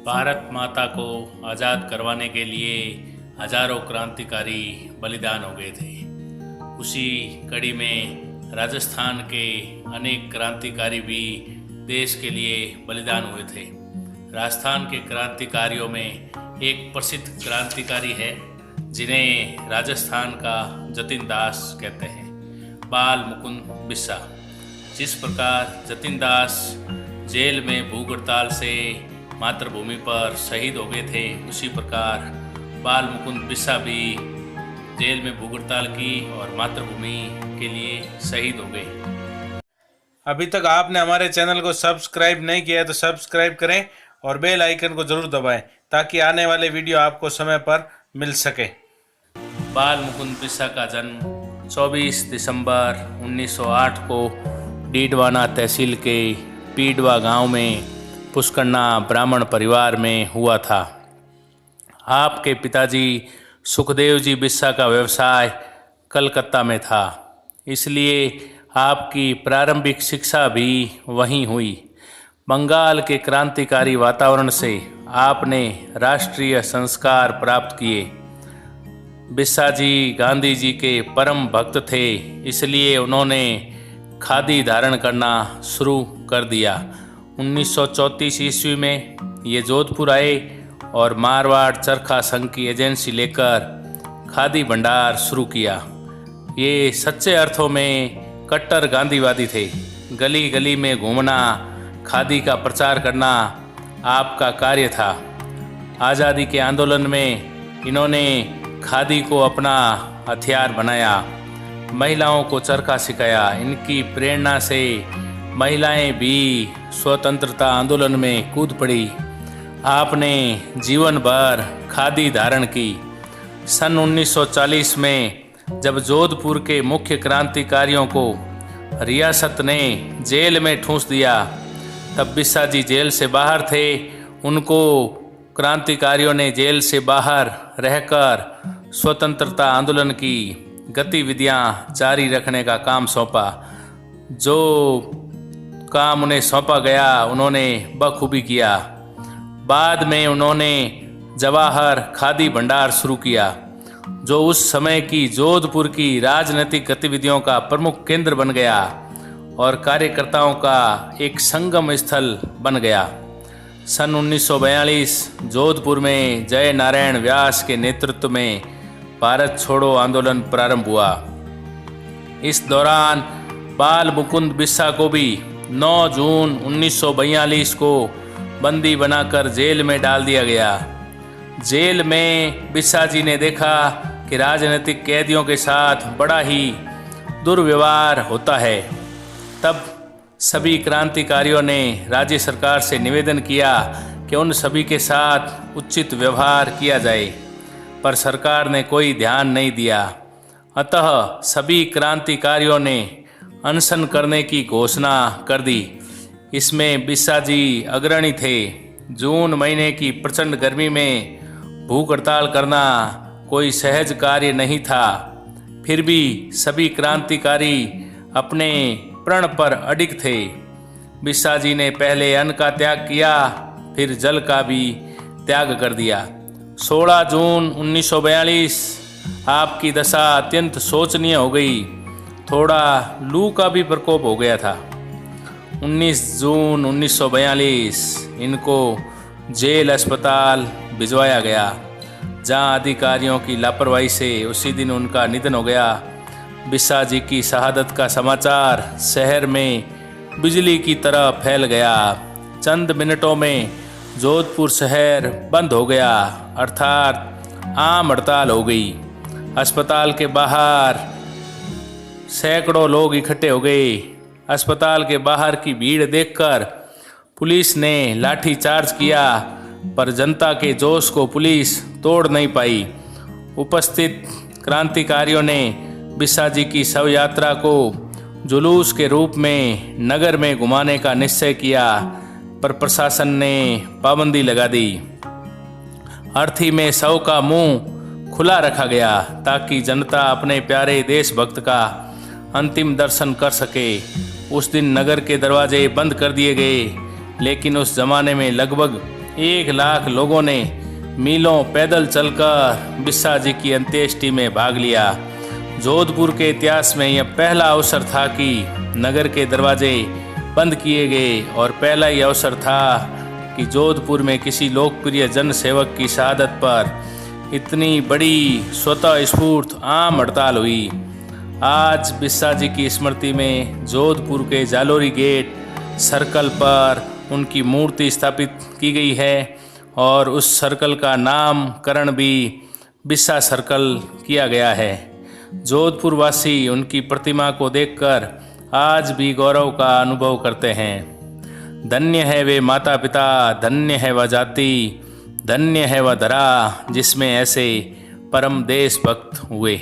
भारत माता को आज़ाद करवाने के लिए हजारों क्रांतिकारी बलिदान हो गए थे। उसी कड़ी में राजस्थान के अनेक क्रांतिकारी भी देश के लिए बलिदान हुए थे। राजस्थान के क्रांतिकारियों में एक प्रसिद्ध क्रांतिकारी है जिन्हें राजस्थान का जतिन दास कहते हैं, बाल मुकुंद बिस्सा। जिस प्रकार जतिन दास जेल में भूख हड़ताल से मातृभूमि पर शहीद हो गए थे, उसी प्रकार बाल मुकुंद बिस्सा भी जेल में भूख हड़ताल की और मातृभूमि के लिए शहीद हो गए। अभी तक आपने हमारे चैनल को सब्सक्राइब नहीं किया है तो सब्सक्राइब करें और बेल आइकन को जरूर दबाएं ताकि आने वाले वीडियो आपको समय पर मिल सके। बाल मुकुंद बिस्सा का जन्म 24 दिसंबर 1908 को डीडवाना तहसील के पीडवा गांव में पुष्करना ब्राह्मण परिवार में हुआ था। आपके पिताजी सुखदेव जी बिस्सा का व्यवसाय कलकत्ता में था, इसलिए आपकी प्रारंभिक शिक्षा भी वहीं हुई। बंगाल के क्रांतिकारी वातावरण से आपने राष्ट्रीय संस्कार प्राप्त किए। बिस्सा जी गांधी जी के परम भक्त थे, इसलिए उन्होंने खादी धारण करना शुरू कर दिया। 1934 ईस्वी में ये जोधपुर आए और मारवाड़ चरखा संघ की एजेंसी लेकर खादी भंडार शुरू किया। ये सच्चे अर्थों में कट्टर गांधीवादी थे। गली गली में घूमना, खादी का प्रचार करना आपका कार्य था। आज़ादी के आंदोलन में इन्होंने खादी को अपना हथियार बनाया, महिलाओं को चरखा सिखाया। इनकी प्रेरणा से महिलाएं भी स्वतंत्रता आंदोलन में कूद पड़ी। आपने जीवन भर खादी धारण की। सन 1940 में जब जोधपुर के मुख्य क्रांतिकारियों को रियासत ने जेल में ठूंस दिया, तब बिस्सा जी जेल से बाहर थे। उनको क्रांतिकारियों ने जेल से बाहर रहकर स्वतंत्रता आंदोलन की गतिविधियां जारी रखने का काम सौंपा। जो काम उन्हें सौंपा गया उन्होंने बखूबी किया। बाद में उन्होंने जवाहर खादी भंडार शुरू किया, जो उस समय की जोधपुर की राजनीतिक गतिविधियों का प्रमुख केंद्र बन गया और कार्यकर्ताओं का एक संगम स्थल बन गया। सन 1942 जोधपुर में जय नारायण व्यास के नेतृत्व में भारत छोड़ो आंदोलन प्रारंभ हुआ। इस दौरान बाल मुकुंद बिस्सा को भी 9 जून 1942 को बंदी बनाकर जेल में डाल दिया गया। जेल में बिस्सा जी ने देखा कि राजनीतिक कैदियों के साथ बड़ा ही दुर्व्यवहार होता है। तब सभी क्रांतिकारियों ने राज्य सरकार से निवेदन किया कि उन सभी के साथ उचित व्यवहार किया जाए, पर सरकार ने कोई ध्यान नहीं दिया। अतः सभी क्रांतिकारियों ने अनशन करने की घोषणा कर दी। इसमें बिस्सा जी अग्रणी थे। जून महीने की प्रचंड गर्मी में भूख हड़ताल करना कोई सहज कार्य नहीं था। फिर भी सभी क्रांतिकारी अपने प्रण पर अडिग थे। बिस्सा जी ने पहले अन्न का त्याग किया, फिर जल का भी त्याग कर दिया। 16 जून 1942 आपकी दशा अत्यंत शोचनीय हो गई। थोड़ा लू का भी प्रकोप हो गया था। 19 जून 1942 इनको जेल अस्पताल भिजवाया गया, जहां अधिकारियों की लापरवाही से उसी दिन उनका निधन हो गया। बिस्सा जी की शहादत का समाचार शहर में बिजली की तरह फैल गया। चंद मिनटों में जोधपुर शहर बंद हो गया, अर्थात आम हड़ताल हो गई। अस्पताल के बाहर सैकड़ों लोग इकट्ठे हो गए। अस्पताल के बाहर की भीड़ देखकर पुलिस ने लाठी चार्ज किया, पर जनता के जोश को पुलिस तोड़ नहीं पाई। उपस्थित क्रांतिकारियों ने बिस्सा जी की शव यात्रा को जुलूस के रूप में नगर में घुमाने का निश्चय किया, पर प्रशासन ने पाबंदी लगा दी। अर्थी में शव का मुंह खुला रखा गया ताकि जनता अपने प्यारे देशभक्त का अंतिम दर्शन कर सके। उस दिन नगर के दरवाजे बंद कर दिए गए, लेकिन उस जमाने में लगभग 1 लाख लोगों ने मीलों पैदल चलकर बिस्सा जी की अंत्येष्टि में भाग लिया। जोधपुर के इतिहास में यह पहला अवसर था कि नगर के दरवाजे बंद किए गए और पहला ही अवसर था कि जोधपुर में किसी लोकप्रिय जन सेवक की शहादत पर इतनी बड़ी स्वतः स्फूर्त आम हड़ताल हुई। आज बिस्सा जी की स्मृति में जोधपुर के जालोरी गेट सर्कल पर उनकी मूर्ति स्थापित की गई है और उस सर्कल का नामकरण भी बिस्सा सर्कल किया गया है। जोधपुर वासी उनकी प्रतिमा को देखकर आज भी गौरव का अनुभव करते हैं। धन्य है वे माता पिता, धन्य है वह जाति, धन्य है वह धरा जिसमें ऐसे परम देशभक्त हुए।